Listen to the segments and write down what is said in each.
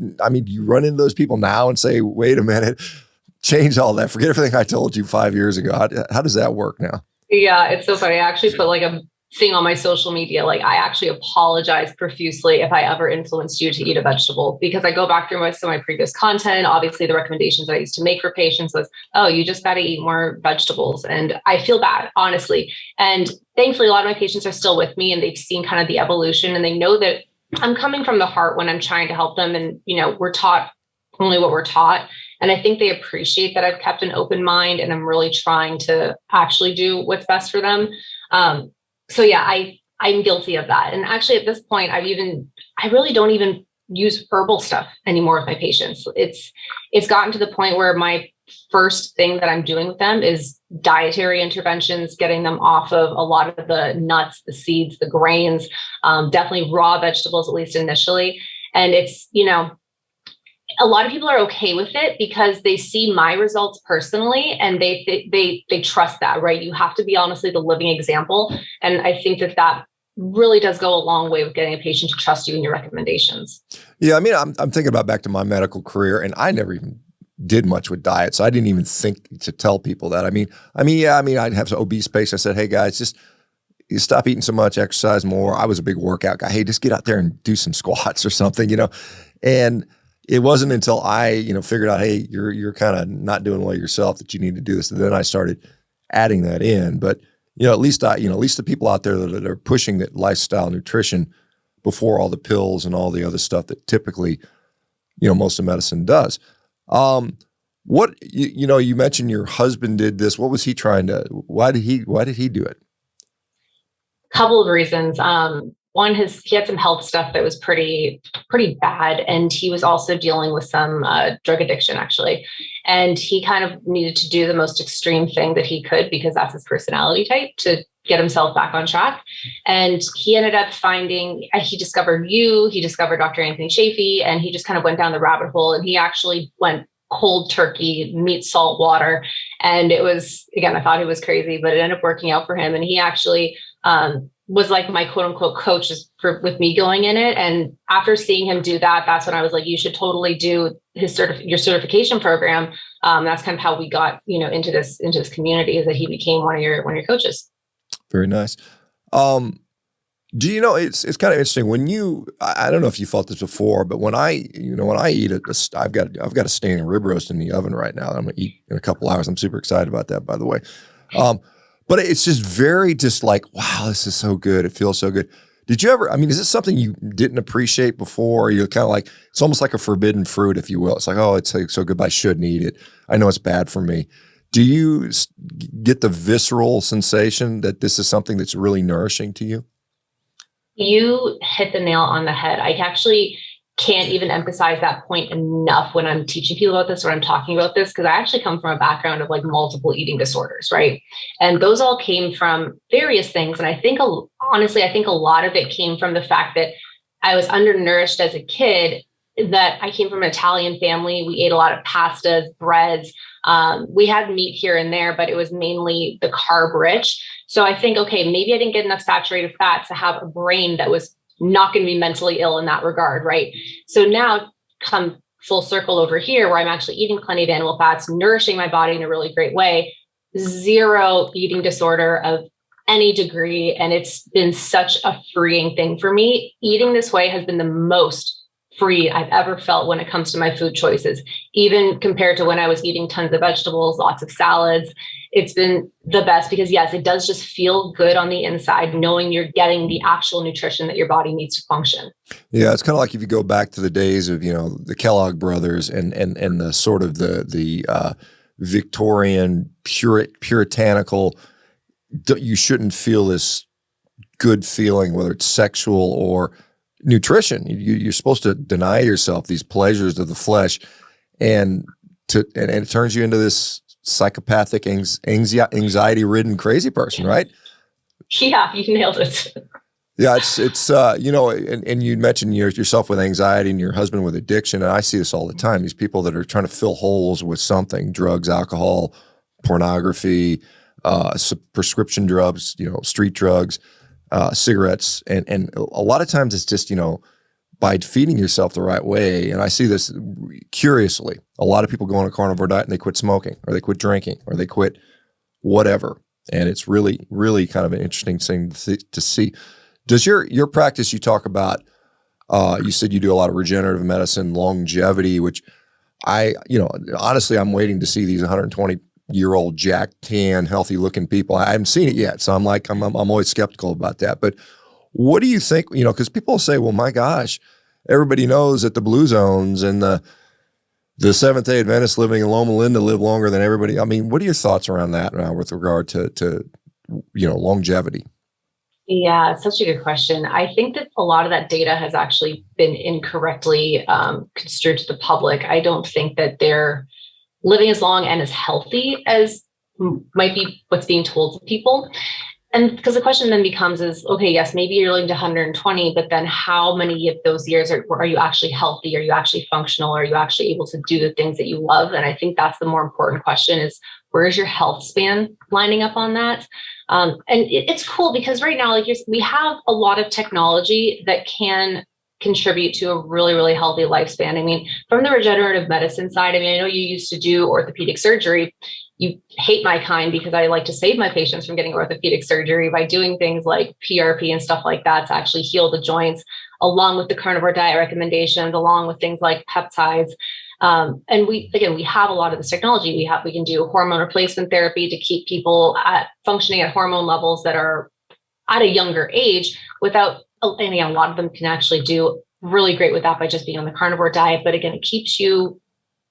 do you run into those people now and say, wait a minute, change all that, forget everything I told you 5 years ago? How does that work now? Yeah, it's so funny. I actually put like a thing on my social media. Like, I actually apologize profusely if I ever influenced you to eat a vegetable, because I go back through most of my previous content. Obviously, the recommendations that I used to make for patients was, oh, you just got to eat more vegetables. And I feel bad, honestly. And thankfully, a lot of my patients are still with me, and they've seen kind of the evolution, and they know that I'm coming from the heart when I'm trying to help them. And, we're taught only what we're taught. And I think they appreciate that I've kept an open mind, and I'm really trying to actually do what's best for them. So yeah, I'm guilty of that. And actually at this point, I really don't even use herbal stuff anymore with my patients. It's gotten to the point where my first thing that I'm doing with them is dietary interventions, getting them off of a lot of the nuts, the seeds, the grains, definitely raw vegetables, at least initially. And it's, a lot of people are okay with it because they see my results personally, and they trust that, right? You have to be honestly the living example. And I think that really does go a long way with getting a patient to trust you and your recommendations. Yeah. I'm thinking about back to my medical career, and I never even did much with diet. So I didn't even think to tell people that. I'd have some obese patients. I said, hey guys, just you stop eating so much, exercise more. I was a big workout guy. Hey, just get out there and do some squats or something, and it wasn't until I, figured out, hey, you're kind of not doing well yourself, that you need to do this. And then I started adding that in. But, at least the people out there that are pushing that lifestyle nutrition before all the pills and all the other stuff that typically, most of medicine does. What, you mentioned your husband did this. What was he why did he do it? Couple of reasons. One, he had some health stuff that was pretty bad. And he was also dealing with some drug addiction, actually. And he kind of needed to do the most extreme thing that he could, because that's his personality type, to get himself back on track. And he ended up he discovered he discovered Dr. Anthony Chaffee, and he just kind of went down the rabbit hole, and he actually went cold turkey, meat, salt, water. And it was, again, I thought he was crazy, but it ended up working out for him. And he actually, was like my quote unquote coach with me going in it. And after seeing him do that, that's when I was like, you should totally do your certification program. That's kind of how we got, into this community, is that he became one of your coaches. Very nice. Do you know, it's kind of interesting when I don't know if you felt this before, but when I eat I've got a standing rib roast in the oven right now that I'm going to eat in a couple hours. I'm super excited about that, by the way. But it's just like, wow, this is so good. It feels so good. Did you ever, is this something you didn't appreciate before? You're kind of like, it's almost like a forbidden fruit, if you will. It's like, oh, it's so good, but I shouldn't eat it. I know it's bad for me. Do you get the visceral sensation that this is something that's really nourishing to you? You hit the nail on the head. I actually can't even emphasize that point enough when I'm teaching people about this, or I'm talking about this, because I actually come from a background of like multiple eating disorders, right? And those all came from various things. And I think, honestly, a lot of it came from the fact that I was undernourished as a kid, that I came from an Italian family. We ate a lot of pastas, breads. We had meat here and there, but it was mainly the carb rich. So I think, okay, maybe I didn't get enough saturated fat to have a brain that was not going to be mentally ill in that regard, right? So now come full circle over here, where I'm actually eating plenty of animal fats, nourishing my body in a really great way, zero eating disorder of any degree. And it's been such a freeing thing for me. Eating this way has been the most free I've ever felt when it comes to my food choices, even compared to when I was eating tons of vegetables, lots of salads. It's been the best, because yes, it does just feel good on the inside, knowing you're getting the actual nutrition that your body needs to function. Yeah. It's kind of like if you go back to the days of, the Kellogg brothers and the sort of the Victorian puritanical, you shouldn't feel this good feeling, whether it's sexual or nutrition. You're supposed to deny yourself these pleasures of the flesh, and it turns you into this psychopathic, anxiety-ridden, crazy person, right? Yeah, you nailed it. Yeah, it's and you mentioned yourself with anxiety and your husband with addiction, and I see this all the time. These people that are trying to fill holes with something: drugs, alcohol, pornography, prescription drugs, street drugs, cigarettes, and a lot of times it's just by feeding yourself the right way, and I see this curiously, a lot of people go on a carnivore diet and they quit smoking or they quit drinking or they quit whatever. And it's really, really kind of an interesting thing to see. Does your practice, you talk about, you said you do a lot of regenerative medicine, longevity, which honestly, I'm waiting to see these 120-year-old jacked, tan, healthy looking people. I haven't seen it yet. So I'm always skeptical about that. But what do you think, because people say, well, my gosh, everybody knows that the blue zones and the Seventh-day Adventists living in Loma Linda live longer than everybody. I mean, what are your thoughts around that now with regard to longevity? Yeah, it's such a good question. I think that a lot of that data has actually been incorrectly construed to the public. I don't think that they're living as long and as healthy as might be what's being told to people. And because the question then becomes is, okay, yes, maybe you're living to 120, but then how many of those years are you actually healthy? Are you actually functional? Are you actually able to do the things that you love? And I think that's the more important question is, where is your health span lining up on that? And it's cool because right now, we have a lot of technology that can contribute to a really, really healthy lifespan. I mean, from the regenerative medicine side, I know you used to do orthopedic surgery. You hate my kind because I like to save my patients from getting orthopedic surgery by doing things like PRP and stuff like that to actually heal the joints, along with the carnivore diet recommendations, along with things like peptides. And we have a lot of this technology. We can do hormone replacement therapy to keep people functioning at hormone levels that are at a younger age without, a lot of them can actually do really great with that by just being on the carnivore diet. But again, it keeps you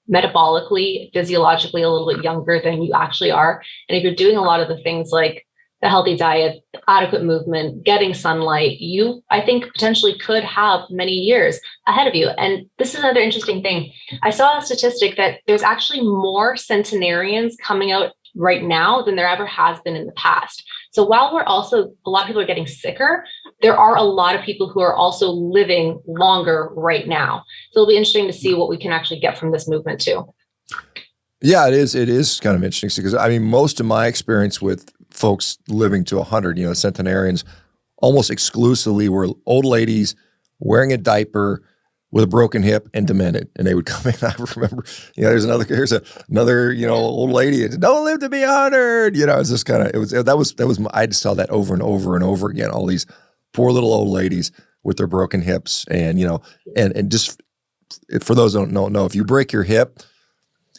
metabolically, physiologically a little bit younger than you actually are. And if you're doing a lot of the things like the healthy diet, adequate movement, getting sunlight, you, I think, potentially could have many years ahead of you. And this is another interesting thing. I saw a statistic that there's actually more centenarians coming out right now than there ever has been in the past. So while a lot of people are getting sicker, there are a lot of people who are also living longer right now. So it'll be interesting to see what we can actually get from this movement too. Yeah, it is. It is kind of interesting because most of my experience with folks living to 100, centenarians, almost exclusively were old ladies wearing a diaper with a broken hip and demented, and they would come in. I remember, here's another, old lady. Don't live to be 100. It's just kind of I just saw that over and over and over again. All these poor little old ladies with their broken hips, and and just for those who don't know, if you break your hip,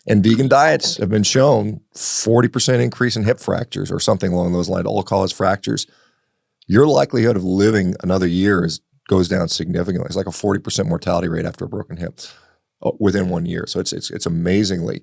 and vegan diets have been shown 40% increase in hip fractures or something along those lines, all-cause fractures, your likelihood of living another year goes down significantly. It's like a 40% mortality rate after a broken hip within 1 year. So it's amazingly